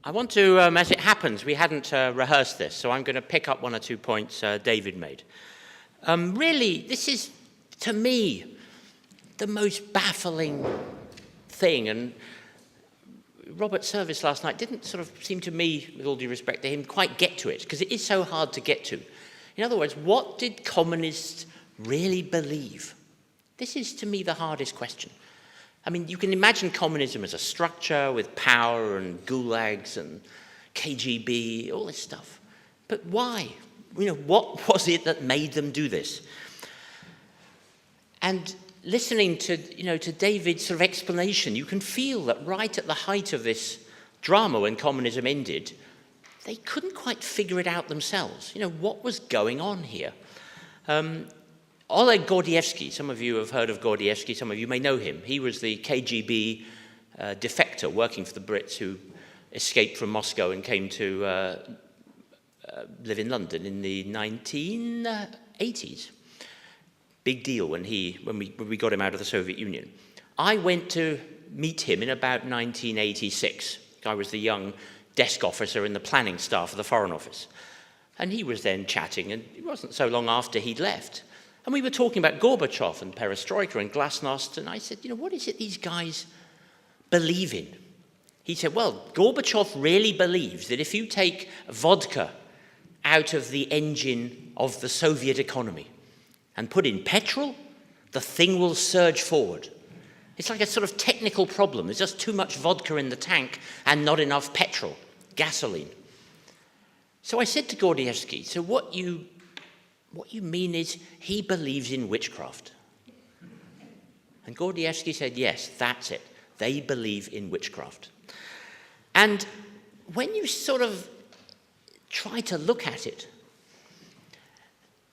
I want to, as it happens, we hadn't rehearsed this, so I'm going to pick up one or 2 points David made. Really, this is, to me, the most baffling thing, and Robert Service last night didn't sort of seem to me, with all due respect to him, quite get to it, because it is so hard to get to. In other words, what did communists really believe? This is, to me, the hardest question. I mean, you can imagine communism as a structure with power and gulags and KGB, all this stuff. But why? You know, what was it that made them do this? And listening to, to David's sort of explanation, you can feel that right at the height of this drama when communism ended, they couldn't quite figure it out themselves. What was going on here? Oleg Gordievsky, some of you have heard of Gordievsky, some of you may know him. He was the KGB defector working for the Brits who escaped from Moscow and came to live in London in the 1980s. Big deal when we got him out of the Soviet Union. I went to meet him in about 1986. I was the young desk officer in the planning staff of the Foreign Office. And he was then chatting, and it wasn't so long after he'd left. And we were talking about Gorbachev and perestroika and glasnost, and I said, what is it these guys believe in? He said, well, Gorbachev really believes that if you take vodka out of the engine of the Soviet economy and put in petrol, the thing will surge forward. It's like a sort of technical problem. There's just too much vodka in the tank and not enough petrol, gasoline. So I said to Gordievsky, so what you mean is he believes in witchcraft? And Gordievsky said, yes, that's it. They believe in witchcraft. And when you sort of try to look at it,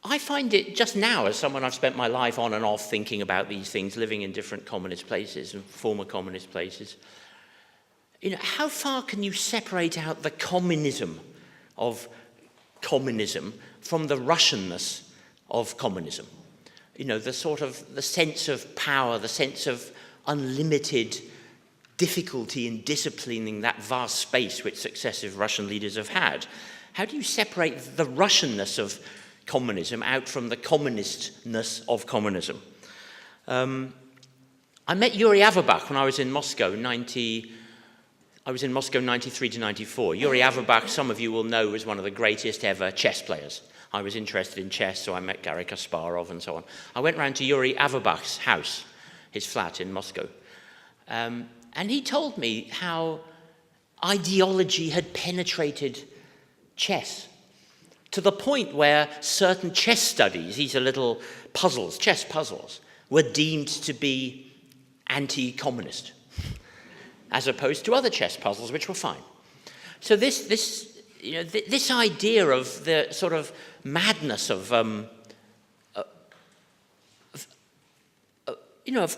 I find it just now, as someone I've spent my life on and off thinking about these things, living in different communist places and former communist places, how far can you separate out the communism of communism from the Russianness of communism? The sort of the sense of power, the sense of unlimited difficulty in disciplining that vast space which successive Russian leaders have had. How do you separate the Russianness of communism out from the communistness of communism? I met Yuri Averbach when I was in Moscow, 93 to 94. Yuri Averbach, some of you will know, was one of the greatest ever chess players. I was interested in chess, so I met Garry Kasparov and so on. I went round to Yuri Averbach's house, his flat in Moscow. And he told me how ideology had penetrated chess to the point where certain chess studies, these are little puzzles, chess puzzles, were deemed to be anti-communist, as opposed to other chess puzzles which were fine. So this idea of the sort of madness of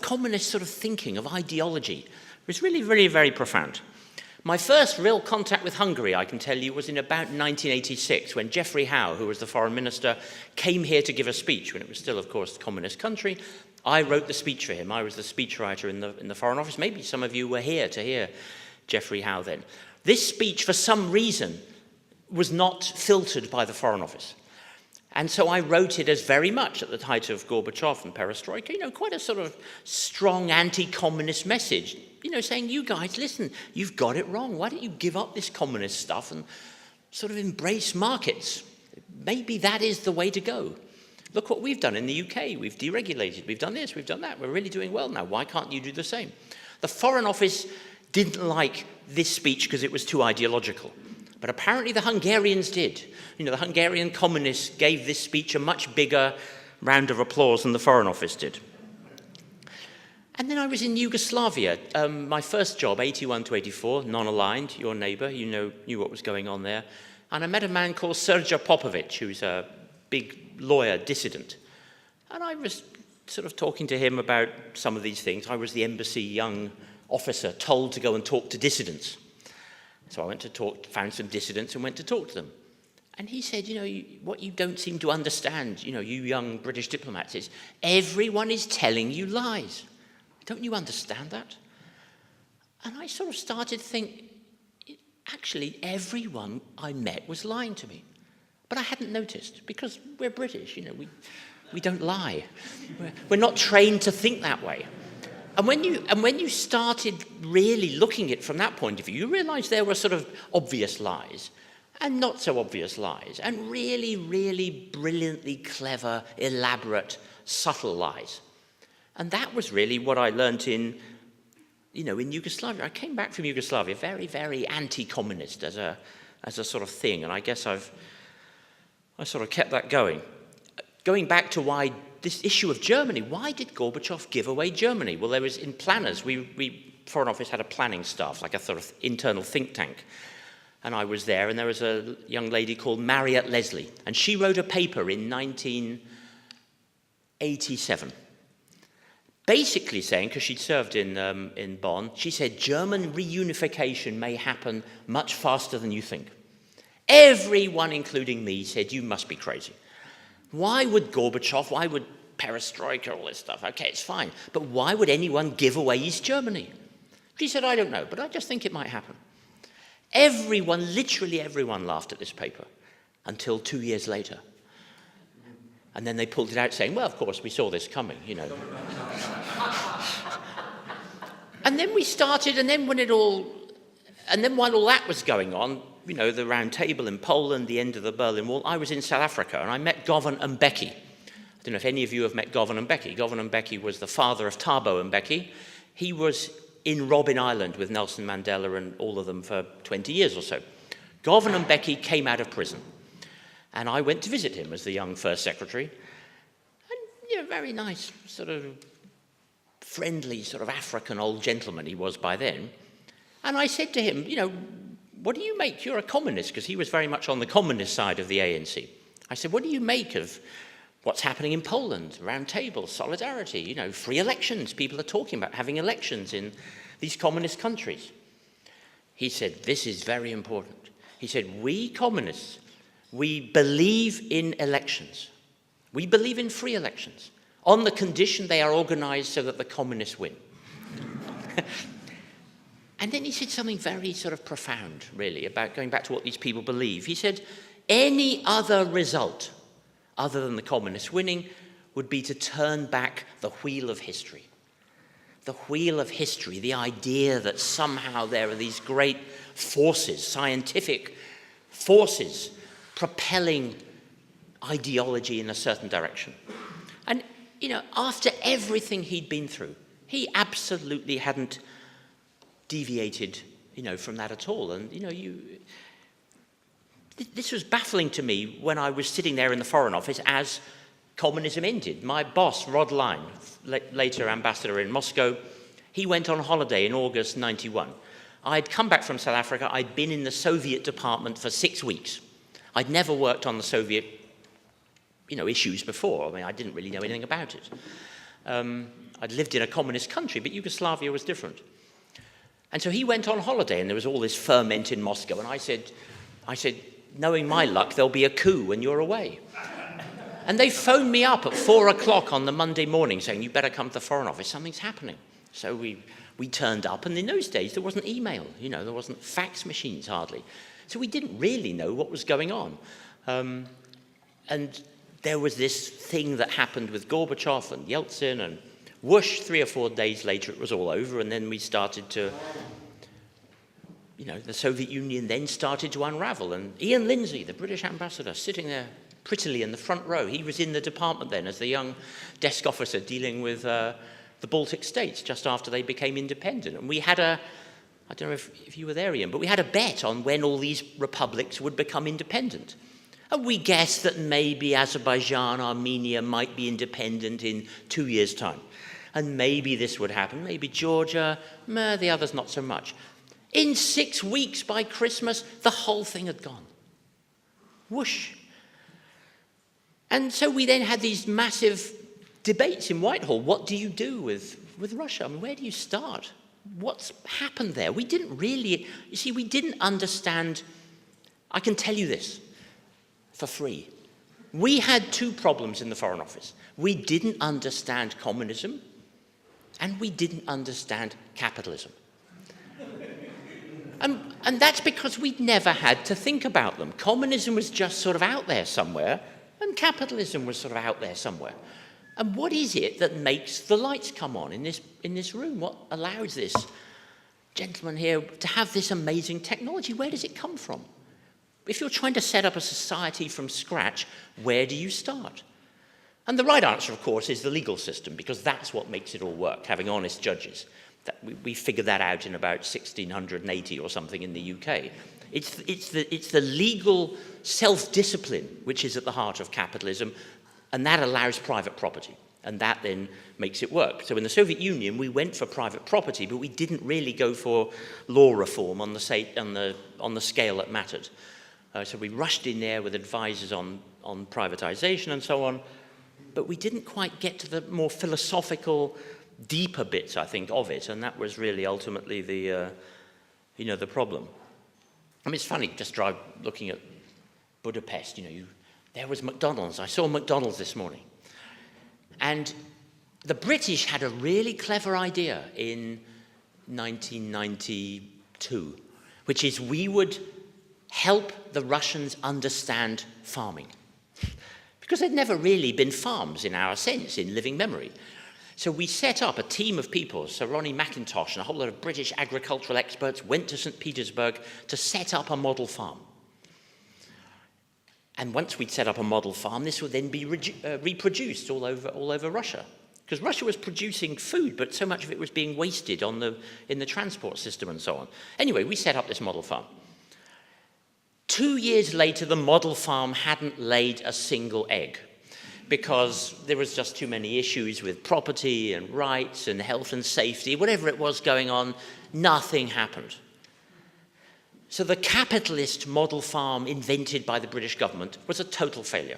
communist sort of thinking, of ideology, was really, really very profound. My first real contact with Hungary, I can tell you, was in about 1986, when Geoffrey Howe, who was the foreign minister, came here to give a speech, when it was still, of course, a communist country. I wrote the speech for him. I was the speechwriter in the Foreign Office. Maybe some of you were here to hear Geoffrey Howe then. This speech, for some reason, was not filtered by the Foreign Office. And so I wrote it as very much at the height of Gorbachev and perestroika, quite a sort of strong anti-communist message, saying, you guys, listen, you've got it wrong. Why don't you give up this communist stuff and sort of embrace markets? Maybe that is the way to go. Look what we've done in the UK. We've deregulated. We've done this. We've done that. We're really doing well now. Why can't you do the same? The Foreign Office didn't like this speech because it was too ideological. But apparently the Hungarians did. The Hungarian communists gave this speech a much bigger round of applause than the Foreign Office did. And then I was in Yugoslavia. My first job, 81 to 84, non-aligned, your neighbour, knew what was going on there. And I met a man called Srđa Popović, who's a big lawyer, dissident. And I was sort of talking to him about some of these things. I was the embassy young officer told to go and talk to dissidents. So I went to found some dissidents and went to talk to them. And he said, what you don't seem to understand, you young British diplomats, is everyone is telling you lies. Don't you understand that? And I sort of started to think, actually everyone I met was lying to me. But I hadn't noticed, because we're British, you know, we don't lie. We're not trained to think that way. And when you started really looking at it from that point of view, you realize there were sort of obvious lies and not so obvious lies, and really, really brilliantly clever, elaborate, subtle lies. And that was really what I learnt in Yugoslavia. I came back from Yugoslavia very, very anti-communist as a sort of thing, and I guess I sort of kept that going. Going back to why this issue of Germany, why did Gorbachev give away Germany? Well, there was in planners, we Foreign Office had a planning staff, like a sort of internal think tank. And I was there, and there was a young lady called Marriott Leslie, and she wrote a paper in 1987, basically saying, because she'd served in Bonn, she said, German reunification may happen much faster than you think. Everyone, including me, said, you must be crazy. Why would Gorbachev, why would perestroika, all this stuff? Okay, it's fine. But why would anyone give away East Germany? She said, I don't know, but I just think it might happen. Everyone, literally everyone, laughed at this paper until 2 years later. And then they pulled it out saying, well, of course, we saw this coming, you know. And then we started, and then while all that was going on, you know, the round table in Poland, the end of the Berlin Wall, I was in South Africa, and I met Govan Mbeki. I don't know if any of you have met Govan Mbeki. Govan Mbeki was the father of Thabo Mbeki. He was in Robben Island with Nelson Mandela and all of them for 20 years or so. Govan Mbeki came out of prison, and I went to visit him as the young first secretary. And, you know, very nice, sort of friendly, sort of African old gentleman he was by then. And I said to him, you know, what do you make? You're a communist, because he was very much on the communist side of the ANC. I said, what do you make of what's happening in Poland? Round table, solidarity, you know, free elections. People are talking about having elections in these communist countries. He said, this is very important. He said, we communists, we believe in elections. We believe in free elections, on the condition they are organized so that the communists win. And then he said something very sort of profound, really, about going back to what these people believe. He said, any other result other than the communists winning would be to turn back the wheel of history. The wheel of history, the idea that somehow there are these great forces, scientific forces, propelling ideology in a certain direction. And, you know, after everything he'd been through, he absolutely hadn't deviated, you know, from that at all. And, you know, this was baffling to me when I was sitting there in the Foreign Office as communism ended. My boss, Rod Line, later ambassador in Moscow, he went on holiday in August 91. I'd come back from South Africa. I'd been in the Soviet department for 6 weeks. I'd never worked on the Soviet, you know, issues before. I mean, I didn't really know anything about it. I'd lived in a communist country, but Yugoslavia was different. And so he went on holiday, and there was all this ferment in Moscow. And I said, knowing my luck, there'll be a coup when you're away. And they phoned me up at 4 o'clock on the Monday morning saying, you better come to the Foreign Office, something's happening. So we turned up, and in those days there wasn't email, you know, there wasn't fax machines hardly. So we didn't really know what was going on. And there was this thing that happened with Gorbachev and Yeltsin, and whoosh, 3 or 4 days later it was all over, and then we started to, you know, the Soviet Union then started to unravel. And Ian Lindsay, the British ambassador, sitting there prettily in the front row, he was in the department then as the young desk officer dealing with the Baltic states just after they became independent. And we had I don't know if you were there, Ian, but we had a bet on when all these republics would become independent. And we guessed that maybe Azerbaijan, Armenia might be independent in 2 years' time. And maybe this would happen, maybe Georgia, the others not so much. In 6 weeks by Christmas, the whole thing had gone. Whoosh. And so we then had these massive debates in Whitehall. What do you do with Russia? I mean, where do you start? What's happened there? We didn't really, you see, we didn't understand. I can tell you this for free. We had 2 problems in the Foreign Office. We didn't understand communism, and we didn't understand capitalism. And that's because we'd never had to think about them. Communism was just sort of out there somewhere, and capitalism was sort of out there somewhere. And what is it that makes the lights come on in this room? What allows this gentleman here to have this amazing technology? Where does it come from? If you're trying to set up a society from scratch, where do you start? And the right answer, of course, is the legal system, because that's what makes it all work, having honest judges. We figured that out in about 1680 or something in the UK. It's the legal self-discipline which is at the heart of capitalism, and that allows private property, and that then makes it work. So in the Soviet Union, we went for private property, but we didn't really go for law reform on the scale that mattered. So we rushed in there with advisors on privatization and so on, but we didn't quite get to the more philosophical, deeper bits, I think, of it, and that was really ultimately the problem. I mean, it's funny, just looking at Budapest, there was McDonald's. I saw McDonald's this morning. And the British had a really clever idea in 1992, which is we would help the Russians understand farming. Because there'd never really been farms in our sense, in living memory. So we set up a team of people, Sir Ronnie Mackintosh and a whole lot of British agricultural experts went to St. Petersburg to set up a model farm. And once we'd set up a model farm, this would then be reproduced all over Russia. Because Russia was producing food, but so much of it was being wasted in the transport system and so on. Anyway, we set up this model farm. 2 years later, the model farm hadn't laid a single egg, because there was just too many issues with property and rights and health and safety, whatever it was going on, nothing happened. So the capitalist model farm invented by the British government was a total failure,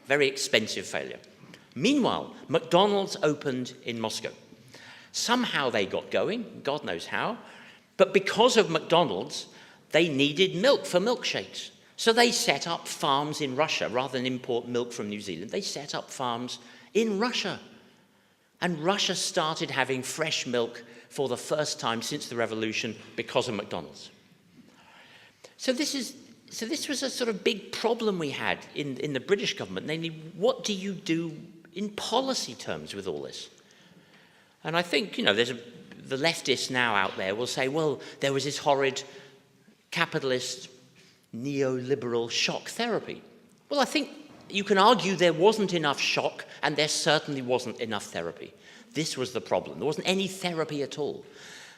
very expensive failure. Meanwhile, McDonald's opened in Moscow. Somehow they got going, God knows how, but because of McDonald's, they needed milk for milkshakes. So they set up farms in Russia. Rather than import milk from New Zealand, they set up farms in Russia. And Russia started having fresh milk for the first time since the revolution because of McDonald's. So this was a sort of big problem we had in the British government, namely, what do you do in policy terms with all this? And I think, the leftists now out there will say, well, there was this horrid capitalist neoliberal shock therapy. Well, I think you can argue there wasn't enough shock, and there certainly wasn't enough therapy. This was the problem. There wasn't any therapy at all.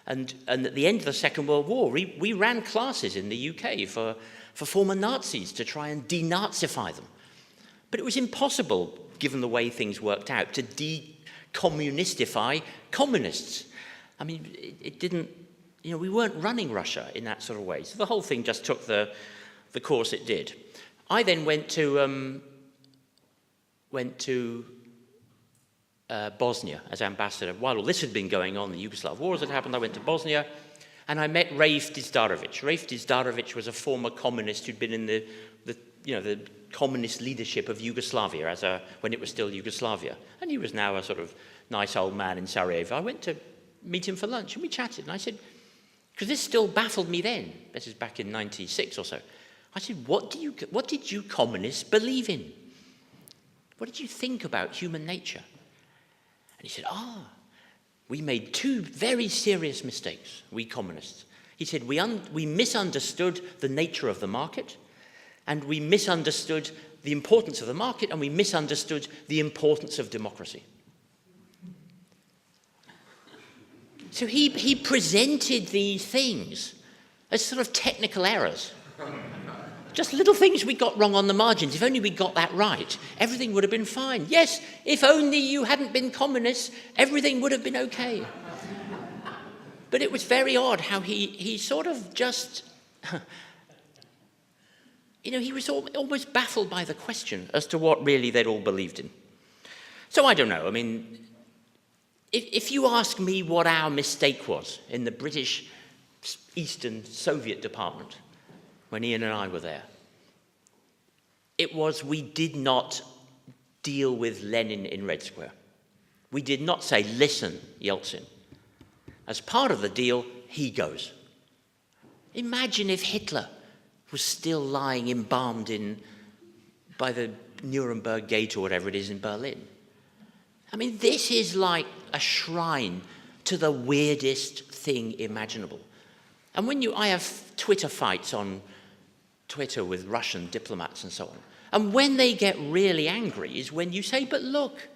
And at the end of the Second World War, we ran classes in the UK for former Nazis to try and denazify them. But it was impossible, given the way things worked out, to decommunistify communists. I mean, it didn't, we weren't running Russia in that sort of way. So the whole thing just took the course it did. I then went to Bosnia as ambassador. While all this had been going on, the Yugoslav wars had happened, I went to Bosnia, and I met Raif Dizdarovic. Raif Dizdarovic was a former communist who'd been in the communist leadership of Yugoslavia when it was still Yugoslavia. And he was now a sort of nice old man in Sarajevo. I went to meet him for lunch, and we chatted, and I said, because this still baffled me then, this is back in 96 or so, I said, what did you communists believe in? What did you think about human nature? And he said, we made two very serious mistakes, we communists. He said, we misunderstood the nature of the market, and we misunderstood the importance of the market, and we misunderstood the importance of democracy. So he presented these things as sort of technical errors. Just little things we got wrong on the margins. If only we got that right, everything would have been fine. Yes, if only you hadn't been communists, everything would have been okay. But it was very odd how he sort of just, he was almost baffled by the question as to what really they'd all believed in. So I don't know. I mean, if you ask me what our mistake was in the British Eastern Soviet Department, when Ian and I were there, it was we did not deal with Lenin in Red Square. We did not say, listen, Yeltsin. As part of the deal, he goes. Imagine if Hitler was still lying embalmed by the Nuremberg Gate or whatever it is in Berlin. I mean, this is like a shrine to the weirdest thing imaginable. And I have Twitter fights on Twitter with Russian diplomats and so on. And when they get really angry is when you say, but look,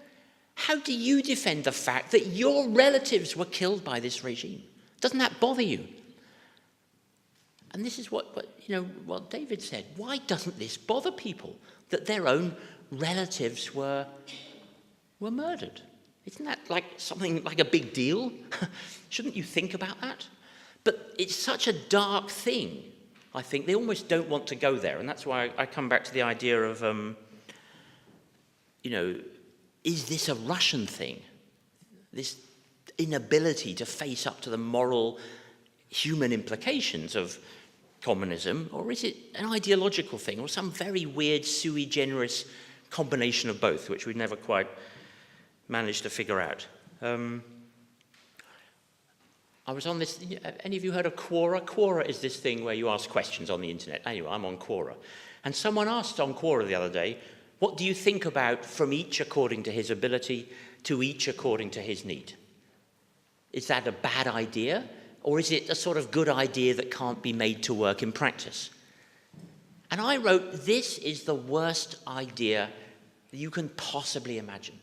how do you defend the fact that your relatives were killed by this regime? Doesn't that bother you? And this is what David said. Why doesn't this bother people that their own relatives were murdered? Isn't that like something like a big deal? Shouldn't you think about that? But it's such a dark thing, I think. They almost don't want to go there. And that's why I come back to the idea of, is this a Russian thing? This inability to face up to the moral human implications of communism, or is it an ideological thing, or some very weird sui generis combination of both, which we've never quite managed to figure out? I was on this, any of you heard of Quora? Quora is this thing where you ask questions on the internet. Anyway, I'm on Quora. And someone asked on Quora the other day, what do you think about from each according to his ability to each according to his need? Is that a bad idea? Or is it a sort of good idea that can't be made to work in practice? And I wrote, this is the worst idea that you can possibly imagine.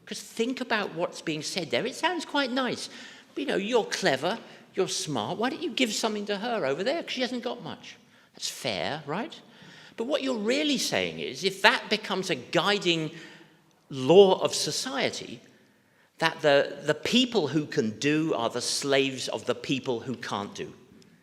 Because think about what's being said there. It sounds quite nice. You're clever, you're smart. Why don't you give something to her over there? Because she hasn't got much. That's fair, right? But what you're really saying is, if that becomes a guiding law of society, that the people who can do are the slaves of the people who can't do.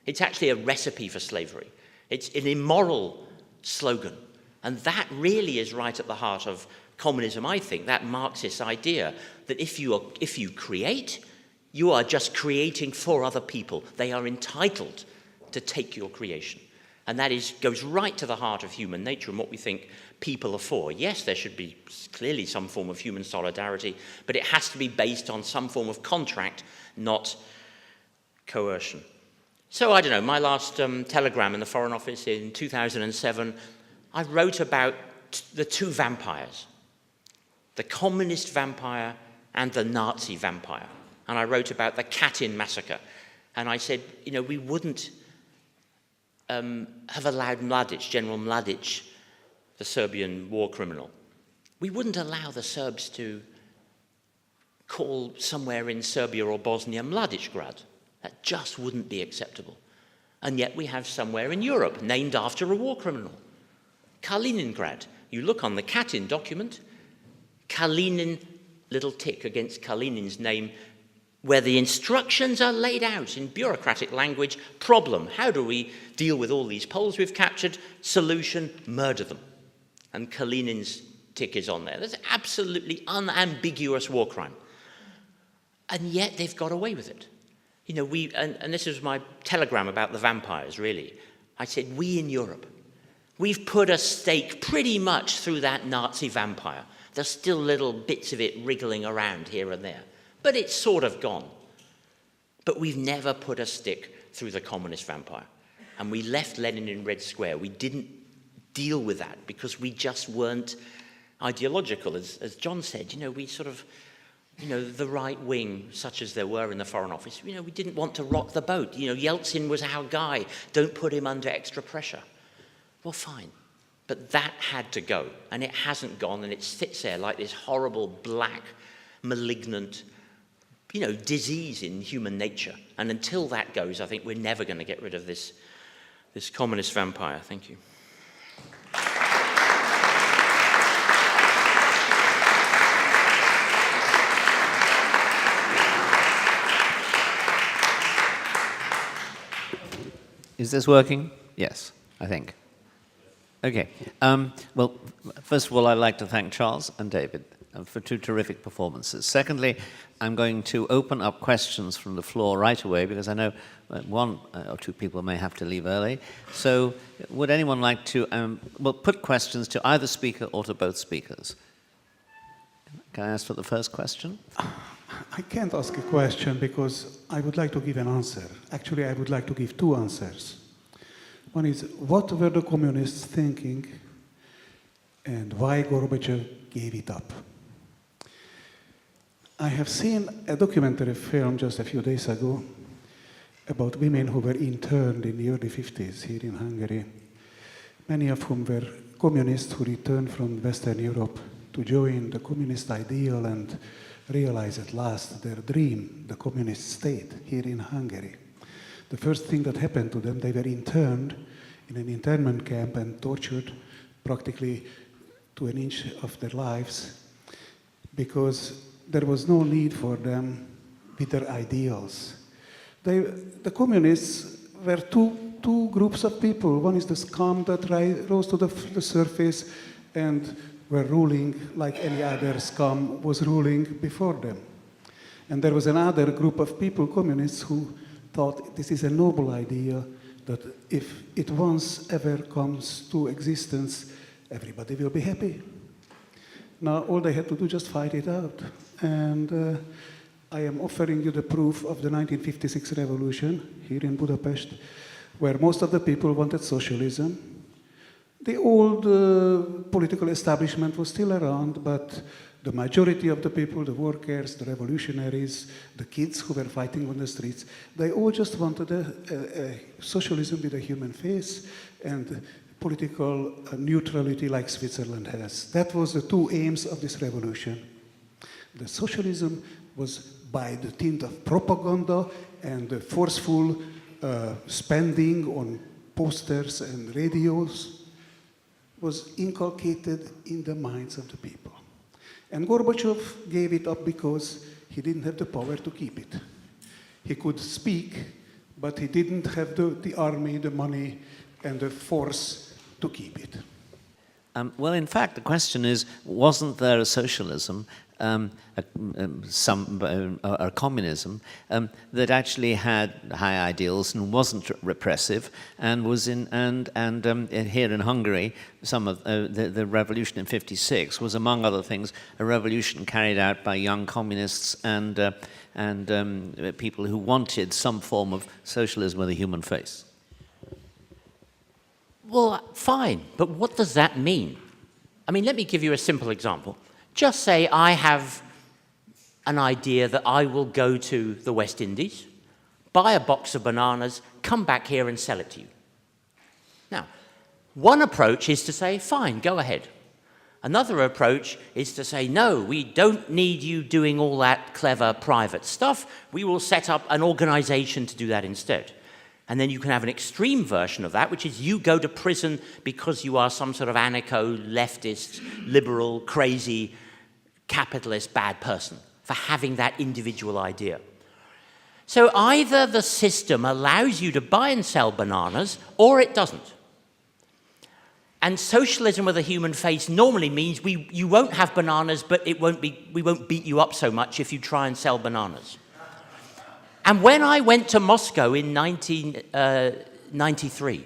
It's actually a recipe for slavery. It's an immoral slogan. And that really is right at the heart of communism, I think, that Marxist idea that if you create, you are just creating for other people. They are entitled to take your creation. And that goes right to the heart of human nature and what we think people are for. Yes, there should be clearly some form of human solidarity, but it has to be based on some form of contract, not coercion. So, I don't know, my last telegram in the Foreign Office in 2007, I wrote about the two vampires, the communist vampire and the Nazi vampire. And I wrote about the Katyn massacre. And I said, we wouldn't have allowed Mladic, General Mladic, the Serbian war criminal. We wouldn't allow the Serbs to call somewhere in Serbia or Bosnia Mladicgrad. That just wouldn't be acceptable. And yet we have somewhere in Europe named after a war criminal. Kaliningrad. You look on the Katyn document, Kalinin, little tick against Kalinin's name, where the instructions are laid out in bureaucratic language. Problem, how do we deal with all these Poles we've captured? Solution, murder them. And Kalinin's tick is on there. That's absolutely unambiguous war crime. And yet they've got away with it. And this is my telegram about the vampires, really. I said, we in Europe, we've put a stake pretty much through that Nazi vampire. There's still little bits of it wriggling around here and there. But it's sort of gone. But we've never put a stick through the communist vampire. And we left Lenin in Red Square. We didn't deal with that because we just weren't ideological. As John said, we sort of, the right wing, such as there were in the Foreign Office, we didn't want to rock the boat. Yeltsin was our guy. Don't put him under extra pressure. Well, fine. But that had to go. And it hasn't gone. And it sits there like this horrible, black, malignant disease in human nature. And until that goes, I think we're never going to get rid of this communist vampire. Thank you. Is this working? Yes, I think. Okay. Well, first of all, I'd like to thank Charles and David for two terrific performances. Secondly, I'm going to open up questions from the floor right away because I know one or two people may have to leave early. So would anyone like to put questions to either speaker or to both speakers? Can I ask for the first question? I can't ask a question because I would like to give an answer. Actually, I would like to give two answers. One is, what were the communists thinking and why Gorbachev gave it up? I have seen a documentary film just a few days ago about women who were interned in the early 50s here in Hungary, many of whom were communists who returned from Western Europe to join the communist ideal and realize at last their dream, the communist state here in Hungary. The first thing that happened to them, they were interned in an internment camp and tortured practically to an inch of their lives because there was no need for them with their ideals. The communists were two groups of people. One is the scum that rose to the surface and were ruling like any other scum was ruling before them. And there was another group of people, communists, who thought this is a noble idea that if it once ever comes to existence, everybody will be happy. Now, all they had to do just fight it out. And I am offering you the proof of the 1956 revolution here in Budapest, where most of the people wanted socialism. The old political establishment was still around, but the majority of the people, the workers, the revolutionaries, the kids who were fighting on the streets, they all just wanted a socialism with a human face and political neutrality like Switzerland has. That was the two aims of this revolution. The socialism was by the tint of propaganda and the forceful spending on posters and radios was inculcated in the minds of the people. And Gorbachev gave it up because he didn't have the power to keep it. He could speak, but he didn't have the army, the money, and the force to keep it. Well, in fact, the question is, wasn't there a socialism, or communism, that actually had high ideals and wasn't repressive, and was here in Hungary, some of the revolution in '56 was, among other things, a revolution carried out by young communists and people who wanted some form of socialism with a human face. Well, fine, but what does that mean? I mean, let me give you a simple example. Just say I have an idea that I will go to the West Indies, buy a box of bananas, come back here and sell it to you. Now, one approach is to say, fine, go ahead. Another approach is to say, no, we don't need you doing all that clever private stuff. We will set up an organization to do that instead. And then you can have an extreme version of that, which is you go to prison because you are some sort of anarcho, leftist, liberal, crazy, capitalist, bad person for having that individual idea. So either the system allows you to buy and sell bananas, or it doesn't. And socialism with a human face normally means you won't have bananas, but we won't beat you up so much if you try and sell bananas. And when I went to Moscow in 1993,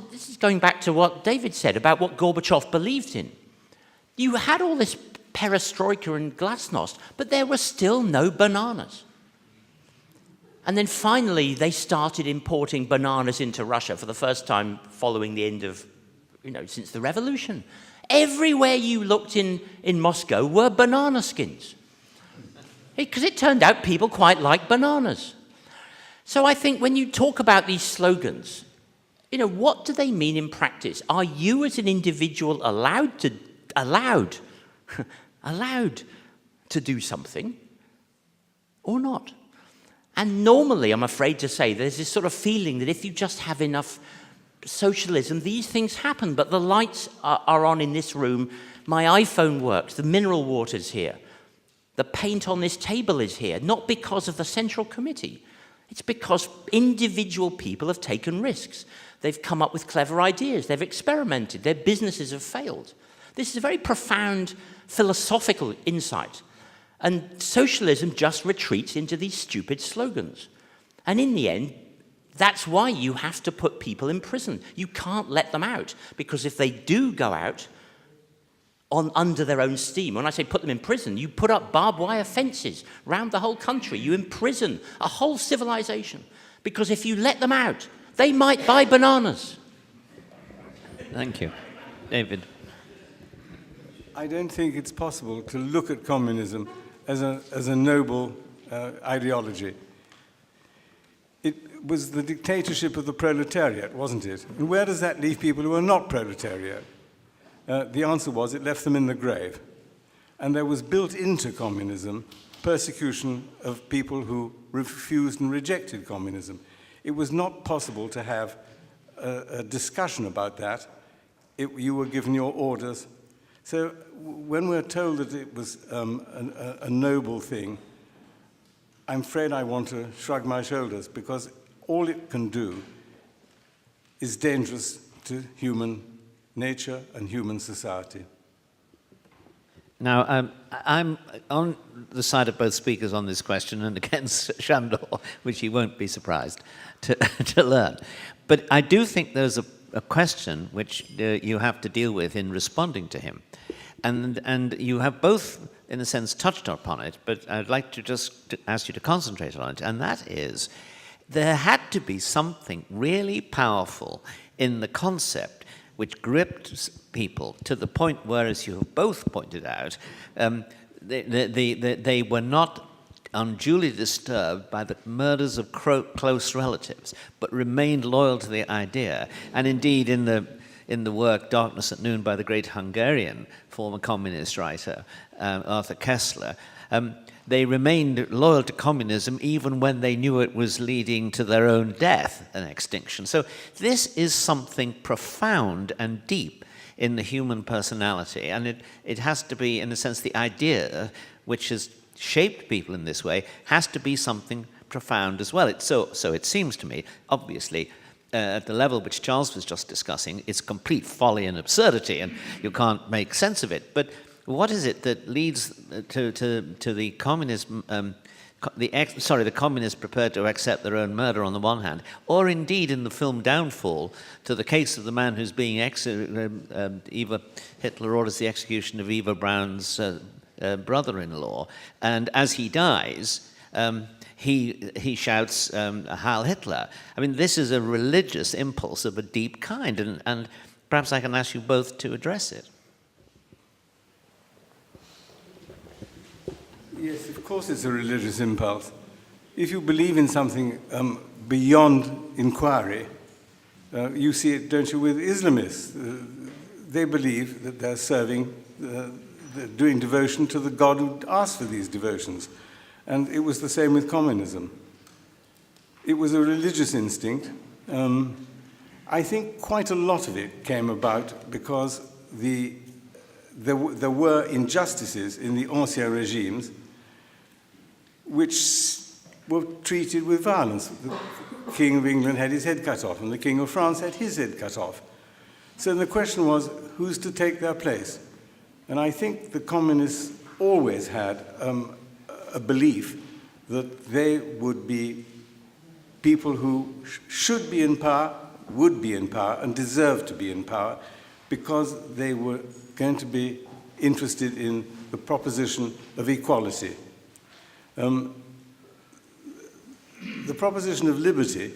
this is going back to what David said about what Gorbachev believed in. You had all this perestroika and glasnost, but there were still no bananas. And then finally, they started importing bananas into Russia for the first time following the end of, since the revolution. Everywhere you looked in Moscow were banana skins. Because it turned out people quite like bananas. So I think when you talk about these slogans, what do they mean in practice? Are you as an individual allowed to do something or not? And normally, I'm afraid to say, there's this sort of feeling that if you just have enough socialism, these things happen. But the lights are on in this room. My iPhone works. The mineral water's here. The paint on this table is here, not because of the Central Committee. It's because individual people have taken risks. They've come up with clever ideas. They've experimented. Their businesses have failed. This is a very profound philosophical insight. And socialism just retreats into these stupid slogans. And in the end, that's why you have to put people in prison. You can't let them out, because if they do go out under their own steam, when I say put them in prison, you put up barbed wire fences around the whole country. You imprison a whole civilization. Because if you let them out, They might buy bananas. Thank you. David. I don't think it's possible to look at communism as a noble ideology. It was the dictatorship of the proletariat, wasn't it? And where does that leave people who are not proletariat? The answer was it left them in the grave. And there was built into communism persecution of people who refused and rejected communism. It was not possible to have a discussion about that. You were given your orders. So when we're told that it was a noble thing, I'm afraid I want to shrug my shoulders, because all it can do is dangerous to human nature and human society. Now, I'm on the side of both speakers on this question and against Shandor, which you won't be surprised to learn. But I do think there's a question which you have to deal with in responding to him. And you have both, in a sense, touched upon it, but I'd like to just ask you to concentrate on it, and that is, there had to be something really powerful in the concept which gripped people to the point where, as you have both pointed out, they were not unduly disturbed by the murders of close relatives, but remained loyal to the idea. And indeed, in the work Darkness at Noon by the great Hungarian former communist writer Arthur Koestler, they remained loyal to communism even when they knew it was leading to their own death and extinction. So this is something profound and deep in the human personality, and it has to be, in a sense, the idea which has shaped people in this way has to be something profound as well. So it seems to me, obviously, at the level which Charles was just discussing, it's complete folly and absurdity, and you can't make sense of it. But what is it that leads to the communism, the communists prepared to accept their own murder on the one hand, or indeed in the film Downfall, to the case of the man who's being Hitler orders the execution of Eva Braun's brother-in-law, and as he dies, he shouts, Heil Hitler. I mean, this is a religious impulse of a deep kind, and perhaps I can ask you both to address it. Yes, of course it's a religious impulse. If you believe in something beyond inquiry, you see it, don't you, with Islamists. They believe that they're serving, they're doing devotion to the God who asked for these devotions. And it was the same with communism. It was a religious instinct. I think quite a lot of it came about because there were injustices in the ancien regimes which were treated with violence. The King of England had his head cut off, and the King of France had his head cut off. So the question was, who's to take their place? And I think the communists always had a belief that they would be people who should be in power, would be in power, and deserved to be in power, because they were going to be interested in the proposition of equality. The proposition of liberty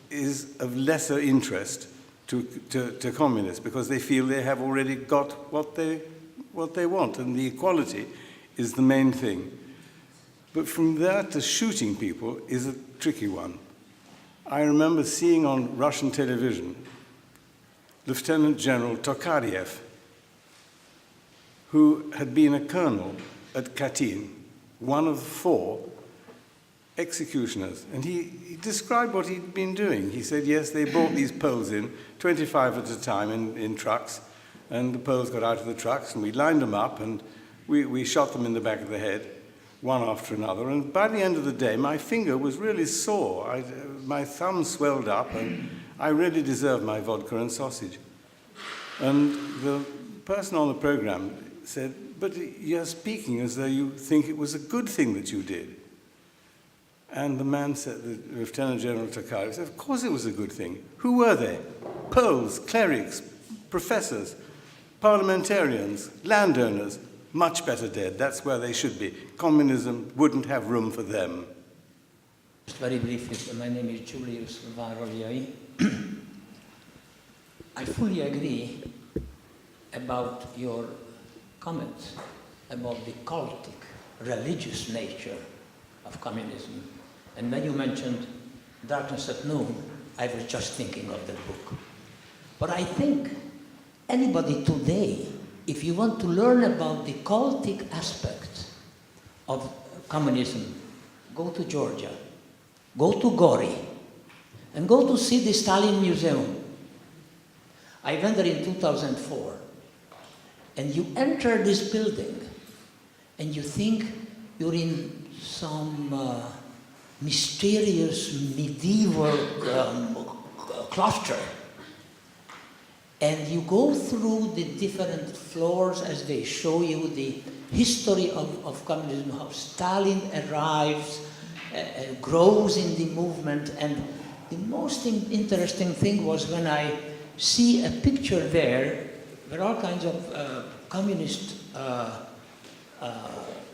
is of lesser interest to communists, because they feel they have already got what they want, and the equality is the main thing. But from there to shooting people is a tricky one. I remember seeing on Russian television Lieutenant General Tokarev, who had been a colonel at Katyn, one of 4 executioners. And he described what he'd been doing. He said, yes, they brought these Poles in, 25 at a time in trucks, and the Poles got out of the trucks, and we lined them up, and we shot them in the back of the head, one after another. And by the end of the day, my finger was really sore. My thumb swelled up, and I really deserved my vodka and sausage. And the person on the program said, but you're speaking as though you think it was a good thing that you did. And the man said, the Lieutenant General Tokarev said, of course it was a good thing. Who were they? Poles, clerics, professors, parliamentarians, landowners, much better dead. That's where they should be. Communism wouldn't have room for them. Very briefly, my name is Julius Vároljai. I fully agree about your comments about the cultic, religious nature of communism. And when you mentioned Darkness at Noon, I was just thinking of that book. But I think anybody today, if you want to learn about the cultic aspects of communism, go to Georgia, go to Gori, and go to see the Stalin Museum. I went there in 2004, and you enter this building, and you think you're in some mysterious medieval cluster. And you go through the different floors as they show you the history of communism, how Stalin arrives, grows in the movement. And the most interesting thing was when I see a picture there where all kinds of communist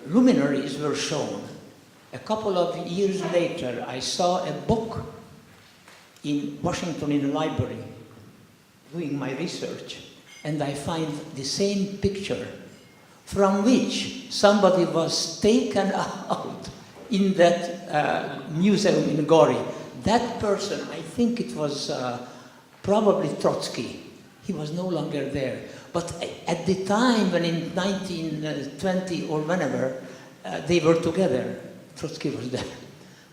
luminaries were shown. A couple of years later, I saw a book in Washington in a library doing my research, and I find the same picture from which somebody was taken out in that museum in Gori. That person, I think it was probably Trotsky. He was no longer there. But at the time when in 1920 or whenever they were together, Trotsky was there.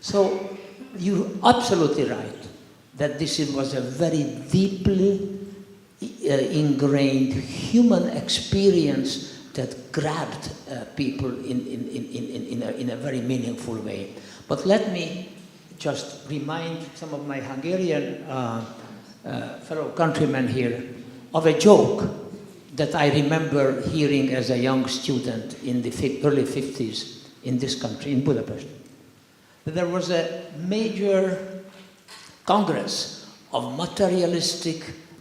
So you're absolutely right that this was a very deeply ingrained human experience that grabbed people in a very meaningful way. But let me just remind some of my Hungarian fellow countrymen here of a joke that I remember hearing as a young student in the early 50s in this country, in Budapest. There was a major congress of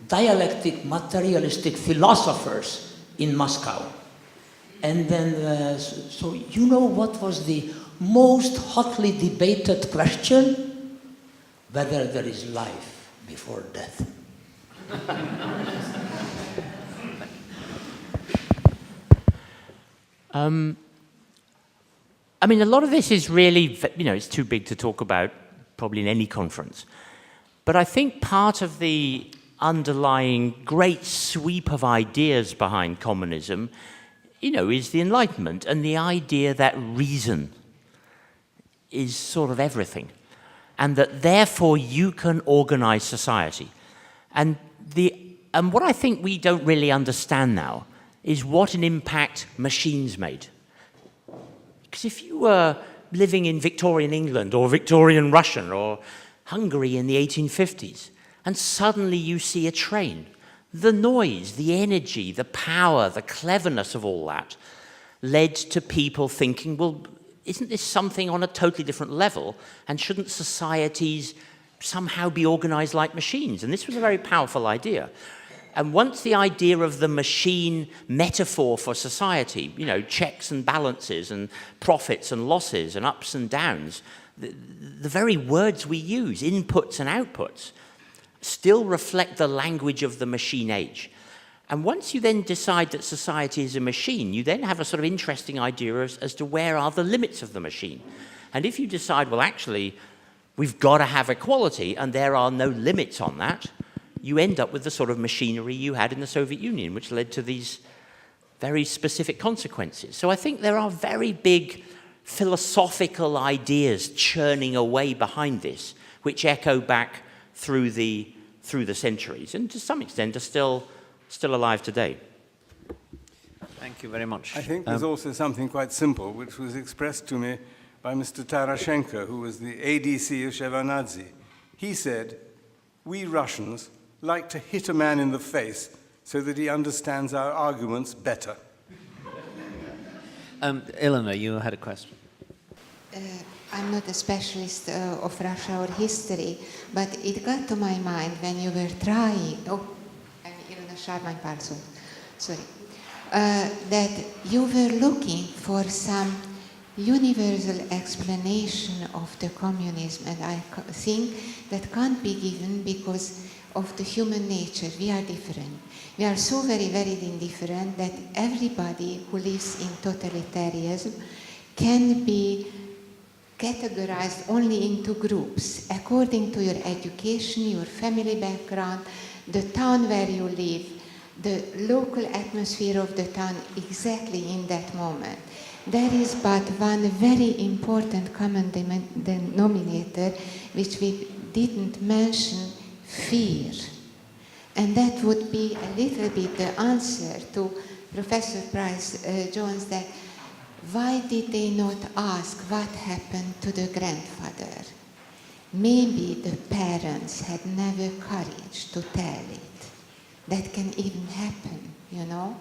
dialectic materialistic philosophers in Moscow. And then, so you know what was the most hotly debated question? Whether there is life before death. I mean, a lot of this is really, it's too big to talk about probably in any conference. But I think part of the underlying great sweep of ideas behind communism, is the Enlightenment and the idea that reason is sort of everything. And that therefore you can organize society. And what I think we don't really understand now is what an impact machines made. Because if you were living in Victorian England or Victorian Russia or Hungary in the 1850s, and suddenly you see a train, the noise, the energy, the power, the cleverness of all that led to people thinking, well, isn't this something on a totally different level? And shouldn't societies somehow be organized like machines? And this was a very powerful idea. And once the idea of the machine metaphor for society, checks and balances and profits and losses and ups and downs, the very words we use, inputs and outputs, still reflect the language of the machine age. And once you then decide that society is a machine, you then have a sort of interesting idea as to where are the limits of the machine. And if you decide, well, actually, we've got to have equality and there are no limits on that, you end up with the sort of machinery you had in the Soviet Union, which led to these very specific consequences. So I think there are very big philosophical ideas churning away behind this, which echo back through the centuries, and to some extent are still alive today. Thank you very much. I think there's also something quite simple, which was expressed to me by Mr. Tarashenko, who was the ADC of Shevardnadze. He said, "We Russians like to hit a man in the face so that he understands our arguments better." Eleanor, you had a question. I'm not a specialist of Russia or history, but it got to my mind when you were trying, I'm Ilona Sárvány-Pálszó, sorry, that you were looking for some universal explanation of the communism, and I think that can't be given because of the human nature. We are different. We are so very, very different that everybody who lives in totalitarianism can be categorized only into groups according to your education, your family background, the town where you live, the local atmosphere of the town exactly in that moment. There is but one very important common denominator which we didn't mention: fear. And that would be a little bit the answer to Professor Price Jones, that why did they not ask what happened to the grandfather? Maybe the parents had never courage to tell it. That can even happen, you know.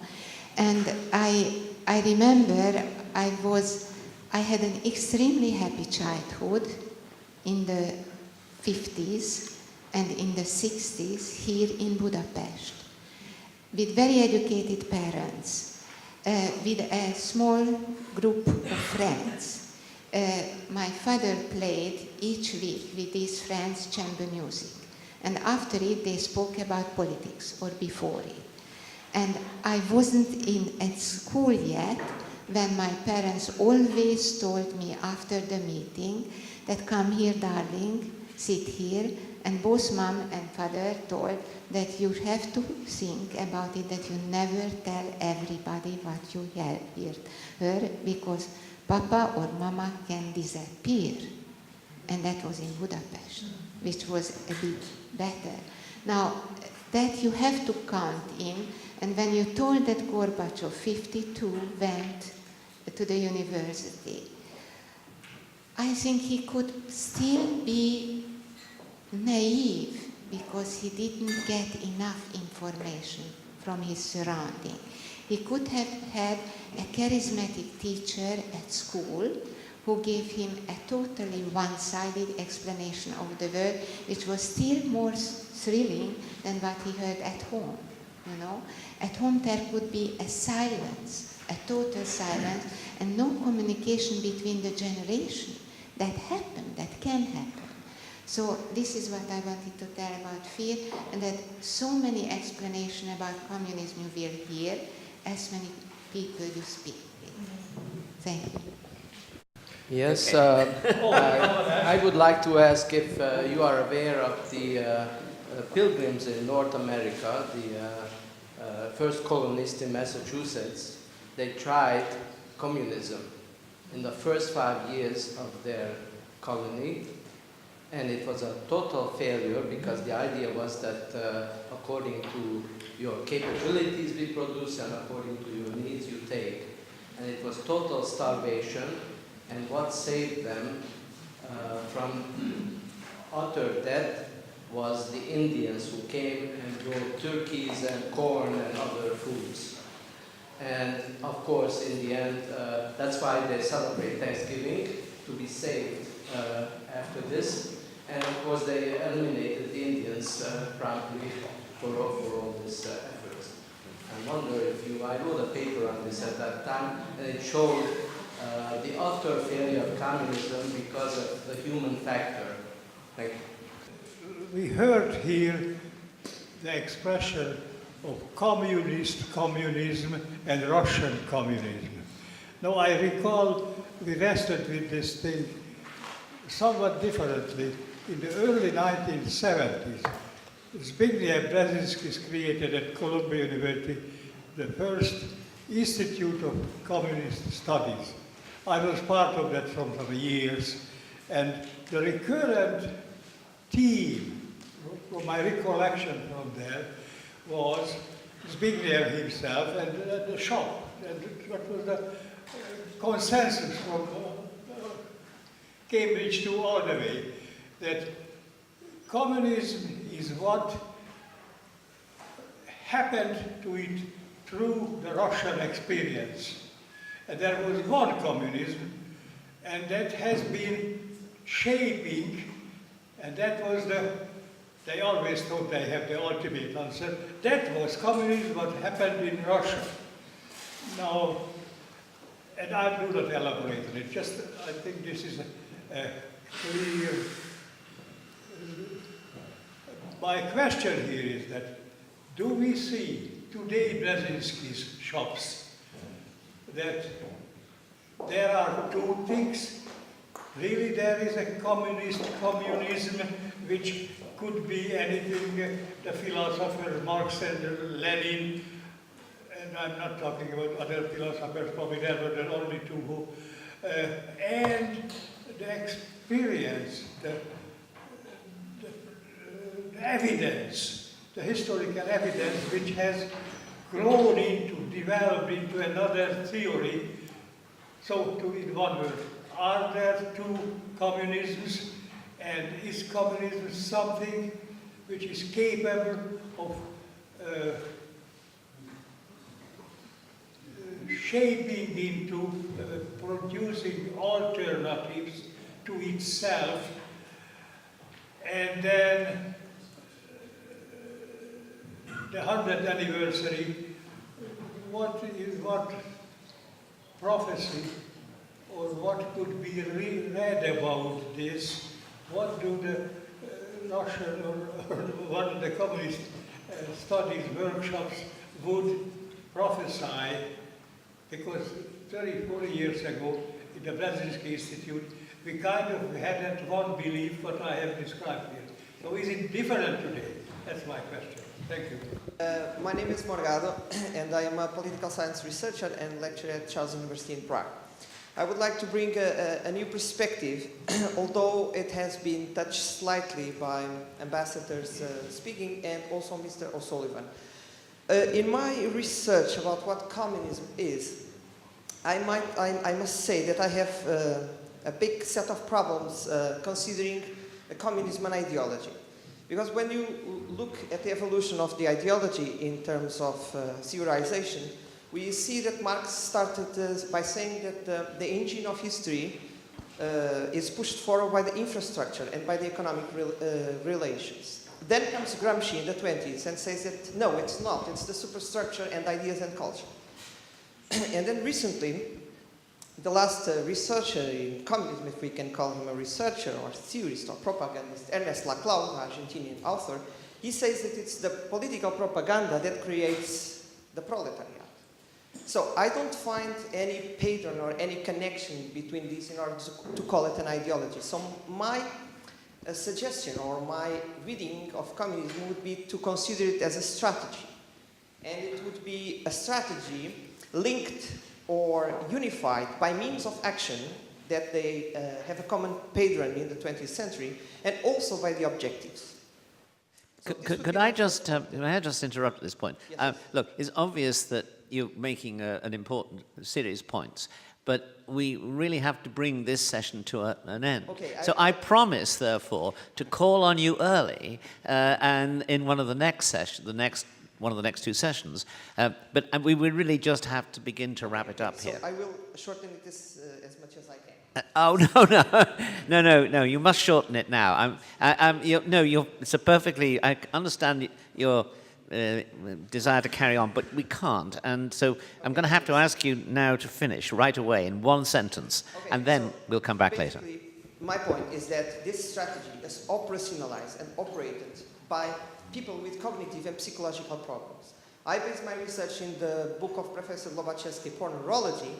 And I remember I had an extremely happy childhood in the 50s and in the 60s here in Budapest, with very educated parents, with a small group of friends. My father played each week with these friends chamber music, and after it they spoke about politics, or before it. And I wasn't at school yet when my parents always told me after the meeting that, come here, darling, sit here. And both mom and father told that you have to think about it, that you never tell everybody what you heard, because Papa or Mama can disappear. And that was in Budapest, which was a bit better. Now, that you have to count in, and when you told that Gorbachev, 52, went to the university, I think he could still be naive because he didn't get enough information from his surrounding. He could have had a charismatic teacher at school who gave him a totally one-sided explanation of the world, which was still more thrilling than what he heard at home. You know, at home there could be a silence, a total silence, and no communication between the generations. That happened, that can happen. So this is what I wanted to tell about fear, and that so many explanations about communism you will hear as many people you speak with. Thank you. Yes, I would like to ask if you are aware of the pilgrims in North America, the first colonists in Massachusetts. They tried communism in the first 5 years of their colony, and it was a total failure because the idea was that according to your capabilities we produce and according to your needs you take. And it was total starvation, and what saved them from utter death was the Indians who came and brought turkeys and corn and other foods. And of course, in the end, that's why they celebrate Thanksgiving, to be saved after this. And of course, they eliminated the Indians promptly for all this efforts. I wonder if I wrote a paper on this at that time, and it showed the utter failure of communism because of the human factor. Thank you. We heard here the expression of communist communism and Russian communism. Now I recall we wrestled with this thing somewhat differently. In the early 1970s, Zbigniew Brzezinski created at Columbia University the first Institute of Communist Studies. I was part of that for some years, and the recurrent theme, from my recollection from there, was Zbigniew himself and the shop. And what was the consensus from Cambridge to all the way, that communism is what happened to it through the Russian experience. And there was one communism, and that has been shaping, and that was they always thought they have the ultimate answer. That was communism, what happened in Russia. Now, and I do not elaborate on it, just I think this is a clear... My question here is that, do we see today Brzezinski's shops that there are two things? Really, there is a communism which could be anything, the philosopher Marx and Lenin, and I'm not talking about other philosophers, probably there were the only two who, and the experience, the evidence, the historical evidence which has grown into, developed into another theory. So, in one word, are there two communisms, and is communism something which is capable of shaping into producing alternatives to itself, and then the 100th anniversary, what prophecy or what could be read about this? What do the Russian or one of the communist studies workshops would prophesy? Because 30, 40 years ago, in the Brzezinski Institute, we kind of hadn't one belief what I have described here. So is it different today? That's my question. Thank you. My name is Morgado, and I am a political science researcher and lecturer at Charles University in Prague. I would like to bring a new perspective, although it has been touched slightly by ambassadors speaking and also Mr. O'Sullivan. In my research about what communism is, I must say that I have a big set of problems considering communism an ideology. Because when you look at the evolution of the ideology in terms of civilization, we see that Marx started by saying that the engine of history is pushed forward by the infrastructure and by the economic relations. Then comes Gramsci in the 20s and says that, no, it's not. It's the superstructure and ideas and culture. And then recently, the last researcher in communism, if we can call him a researcher or theorist or propagandist, Ernest Laclau, an Argentinian author, he says that it's the political propaganda that creates the proletariat. So I don't find any pattern or any connection between these in order to call it an ideology. So my suggestion or my reading of communism would be to consider it as a strategy. And it would be a strategy linked or unified by means of action that they have a common pattern in the 20th century, and also by the objectives. So could I just interrupt at this point? Yes. Look, it's obvious that you're making an important, serious points, but we really have to bring this session to an end. Okay, so I promise, therefore, to call on you early, and in one of the next sessions, one of the next two sessions, but we will really just have to begin to wrap it up here. I will shorten it as much as I can. No, you must shorten it now. It's a perfectly, I understand your desire to carry on, but we can't. And so I'm going to have to ask you now to finish right away in one sentence, and then we'll come back later. My point is that this strategy is operationalized and operated by people with cognitive and psychological problems. I base my research in the book of Professor Lobachevsky, Porn Neurology,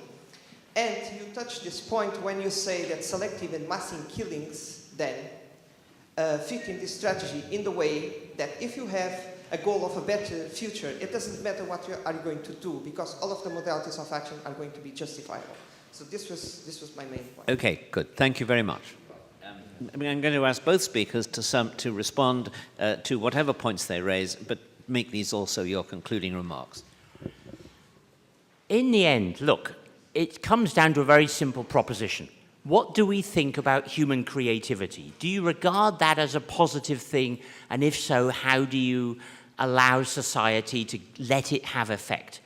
and you touch this point when you say that selective and massing killings then fit in this strategy in the way that if you have a goal of a better future, it doesn't matter what you are going to do, because all of the modalities of action are going to be justifiable. So this was my main point. Okay, good. Thank you very much. I'm going to ask both speakers to respond to whatever points they raise, but make these also your concluding remarks. In the end, look, it comes down to a very simple proposition. What do we think about human creativity? Do you regard that as a positive thing? And if so, how do you allow society to let it have effect?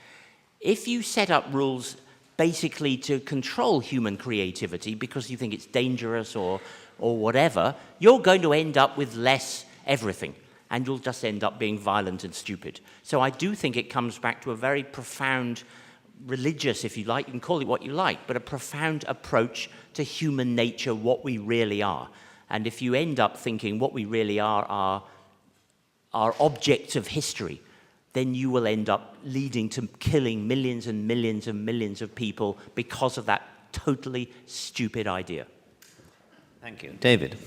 If you set up rules basically to control human creativity because you think it's dangerous or whatever, you're going to end up with less everything, and you'll just end up being violent and stupid. So I do think it comes back to a very profound religious, if you like, you can call it what you like, but a profound approach to human nature, what we really are. And if you end up thinking what we really are objects of history, then you will end up leading to killing millions and millions and millions of people because of that totally stupid idea. Thank you. David.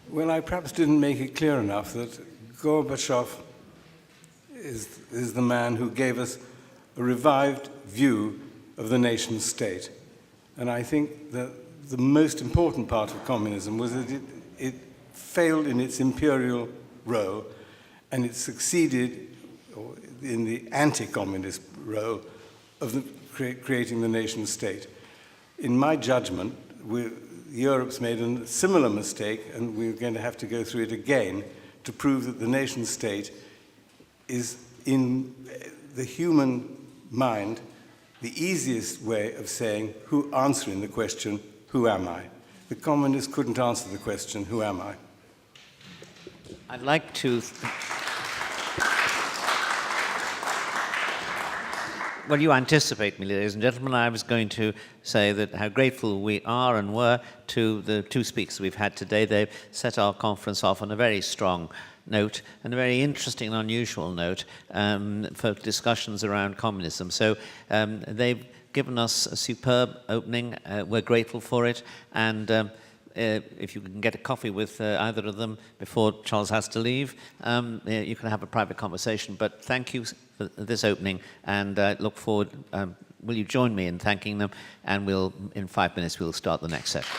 Well, I perhaps didn't make it clear enough that Gorbachev is the man who gave us a revived view of the nation state. And I think that the most important part of communism was that it failed in its imperial role, and it succeeded in the anti-communist role of creating the nation state. In my judgment, Europe's made a similar mistake, and we're going to have to go through it again to prove that the nation state is, in the human mind, the easiest way of saying, answering the question, who am I? The communists couldn't answer the question, who am I? I'd like to... Well, you anticipate me, ladies and gentlemen. I was going to say that how grateful we are and were to the two speakers we've had today. They've set our conference off on a very strong note and a very interesting and unusual note for discussions around communism. So they've given us a superb opening. We're grateful for it. And if you can get a coffee with either of them before Charles has to leave, you can have a private conversation. But thank you for this opening, and look forward. Will you join me in thanking them? And in 5 minutes, we'll start the next session.